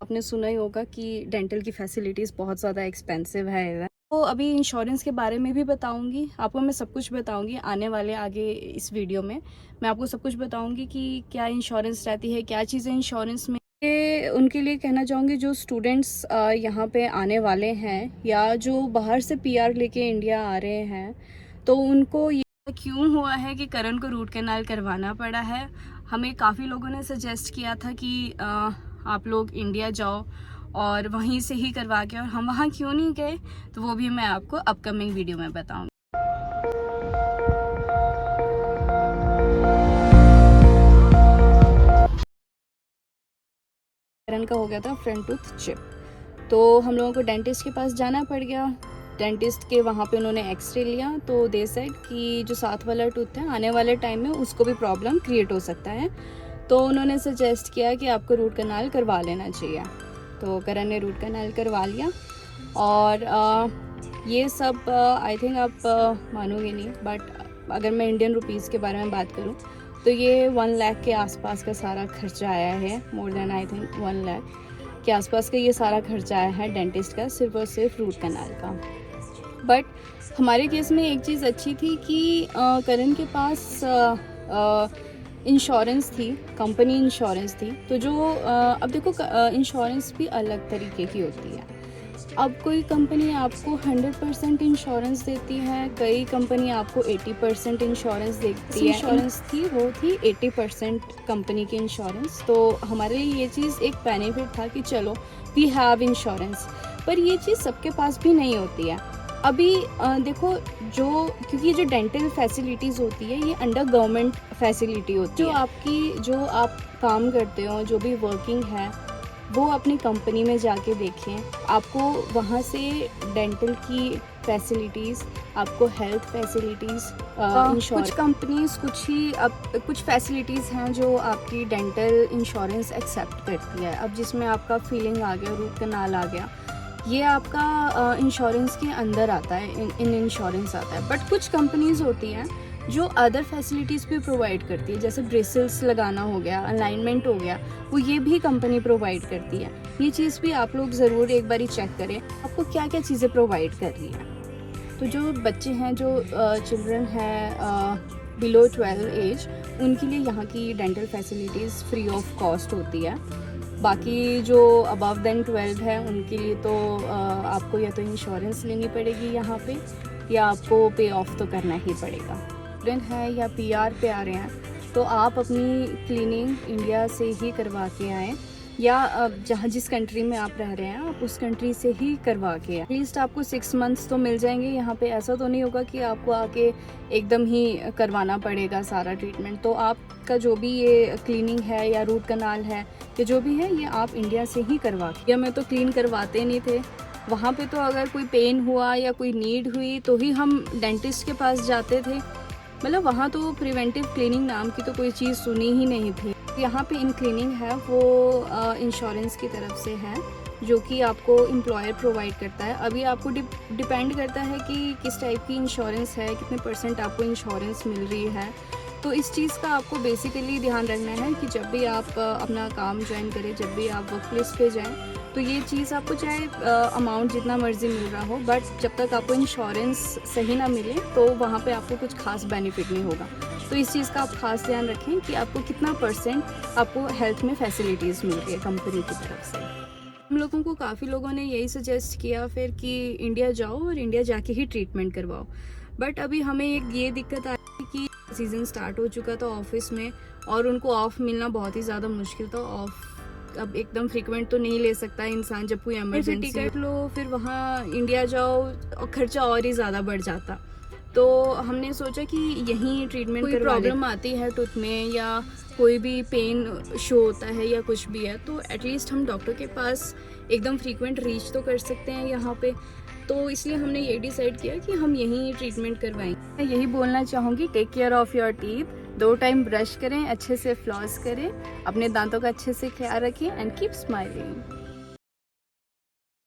आपने सुना ही होगा कि डेंटल की फैसिलिटीज़ बहुत ज़्यादा एक्सपेंसिव है इधर। तो अभी इंश्योरेंस के बारे में भी बताऊंगी आपको, मैं सब कुछ बताऊंगी आने वाले आगे इस वीडियो में। मैं आपको सब कुछ बताऊंगी कि क्या इंश्योरेंस रहती है, क्या चीज़ें इंश्योरेंस में। उनके लिए कहना चाहूँगी जो स्टूडेंट्स यहाँ पे आने वाले हैं या जो बाहर से पीआर लेके इंडिया आ रहे हैं, तो उनको ये क्यों हुआ है कि करण को रूट कैनाल करवाना पड़ा है। हमें काफ़ी लोगों ने सजेस्ट किया था कि आप लोग इंडिया जाओ और वहीं से ही करवा के, और हम वहाँ क्यों नहीं गए तो वो भी मैं आपको अपकमिंग वीडियो में बताऊंगी। करण का हो गया था फ्रंट टूथ चिप, तो हम लोगों को डेंटिस्ट के पास जाना पड़ गया। डेंटिस्ट के वहाँ पे उन्होंने एक्सरे लिया, तो दे सेड कि जो साथ वाला टूथ है आने वाले टाइम में उसको भी प्रॉब्लम क्रिएट हो सकता है, तो उन्होंने सजेस्ट किया कि आपको रूट कैनाल करवा लेना चाहिए। तो करण ने रूट कैनाल करवा लिया और ये सब आई थिंक आप मानोगे नहीं, बट अगर मैं इंडियन रुपीज़ के बारे में बात करूँ तो ये 1 लाख के आसपास का सारा खर्चा आया है। More than I think 1 lakh के आसपास का ये सारा खर्चा आया है डेंटिस्ट का, सिर्फ और सिर्फ रूट कैनाल का। बट हमारे केस में एक चीज़ अच्छी थी कि करण के पास इंश्योरेंस थी, कंपनी इंश्योरेंस थी। तो जो अब देखो इंश्योरेंस भी अलग तरीके की होती है। अब कोई कंपनी आपको 100% इंश्योरेंस देती है, कई कंपनी आपको 80% इंश्योरेंस देती है। इंश्योरेंस थी वो थी 80% कंपनी की इंश्योरेंस। तो हमारे लिए ये चीज़ एक बेनिफिट था कि चलो वी हैव इंश्योरेंस, पर ये चीज़ सबके पास भी नहीं होती है। अभी देखो क्योंकि जो डेंटल फैसिलिटीज़ होती है ये अंडर गवर्नमेंट फैसिलिटी होती है। जो आप काम करते हो, जो भी वर्किंग है, वो अपनी कंपनी में जाके देखें, आपको वहाँ से डेंटल की फैसिलिटीज़, आपको हेल्थ फैसिलिटीज़, कुछ कंपनीज कुछ फैसिलिटीज़ हैं जो आपकी डेंटल इंश्योरेंस एक्सेप्ट करती है। अब जिसमें आपका फीलिंग आ गया, रूट कैनाल आ गया, ये आपका इंश्योरेंस के अंदर आता है, इन इंश्योरेंस आता है। बट कुछ कंपनीज होती हैं जो अदर फैसिलिटीज़ भी प्रोवाइड करती है, जैसे ब्रिसल्स लगाना हो गया, अलाइनमेंट हो गया, वो ये भी कंपनी प्रोवाइड करती है। ये चीज़ भी आप लोग ज़रूर एक बारी चेक करें आपको क्या क्या चीज़ें प्रोवाइड कर रही है। तो जो बच्चे हैं, जो चिल्ड्रन हैं बिलो 12 एज, उनके लिए यहाँ की dental facilities free of cost होती है। बाकी जो अबव देन 12 है उनके लिए तो आपको या तो इंश्योरेंस लेनी पड़ेगी यहाँ पे, या आपको पे ऑफ तो करना ही पड़ेगा। स्टूडेंट है या पीआर पे आ रहे हैं तो आप अपनी क्लीनिंग इंडिया से ही करवा के आएँ, या जहाँ जिस कंट्री में आप रह रहे हैं आप उस कंट्री से ही करवा के आए। एटलीस्ट आपको 6 मंथ्स तो मिल जाएंगे यहाँ पे। ऐसा तो नहीं होगा कि आपको आके एकदम ही करवाना पड़ेगा सारा ट्रीटमेंट। तो आपका जो भी ये क्लीनिंग है या रूट कैनाल है या जो भी है, ये आप इंडिया से ही करवा के। या मैं तो क्लीन करवाते नहीं थे वहाँ पे, तो अगर कोई पेन हुआ या कोई नीड हुई तो ही हम डेंटिस्ट के पास जाते थे। मतलब वहाँ तो प्रिवेंटिव क्लीनिंग नाम की तो कोई चीज़ सुनी ही नहीं थी। यहाँ पे इन क्लीनिंग है वो इंश्योरेंस की तरफ से है, जो कि आपको एम्प्लॉयर प्रोवाइड करता है। अभी आपको डिपेंड करता है कि किस टाइप की इंश्योरेंस है, कितने % आपको इंश्योरेंस मिल रही है। तो इस चीज़ का आपको बेसिकली ध्यान रखना है कि जब भी आप अपना काम ज्वाइन करें, जब भी आप वर्क प्लेस पे जाएं, तो ये चीज़ आपको चाहे अमाउंट जितना मर्जी मिल रहा हो, बट जब तक आपको इंश्योरेंस सही ना मिले तो वहाँ पे आपको कुछ खास बेनिफिट नहीं होगा। तो इस चीज़ का आप खास ध्यान रखें कि आपको कितना % आपको हेल्थ में फैसिलिटीज़ मिल रही है कंपनी की तरफ से। हम लोगों को काफ़ी लोगों ने यही सजेस्ट किया फिर कि इंडिया जाओ और इंडिया जाके ही ट्रीटमेंट करवाओ। बट अभी हमें एक ये दिक्कत आ रही कि सीज़न स्टार्ट हो चुका था ऑफिस में, और उनको ऑफ मिलना बहुत ही ज़्यादा मुश्किल था। ऑफ अब एकदम फ्रीक्वेंट तो नहीं ले सकता इंसान, जब कोई इमरजेंसी टिकट लो फिर वहाँ इंडिया जाओ और खर्चा और ही ज़्यादा बढ़ जाता। तो हमने सोचा कि यहीं ट्रीटमेंट, कोई प्रॉब्लम आती है टूथ में या कोई भी पेन शो होता है या कुछ भी है, तो एटलीस्ट हम डॉक्टर के पास एकदम फ्रीक्वेंट रीच तो कर सकते हैं यहाँ पे। तो इसलिए हमने ये डिसाइड किया कि हम यहीं ट्रीटमेंट करवाएंगे। मैं यही बोलना चाहूँगी, take care of your teeth, 2 time brush करें, अच्छे से फ्लॉस करें, अपने दांतों का अच्छे से ख्याल रखें एंड कीप स्माइलिंग।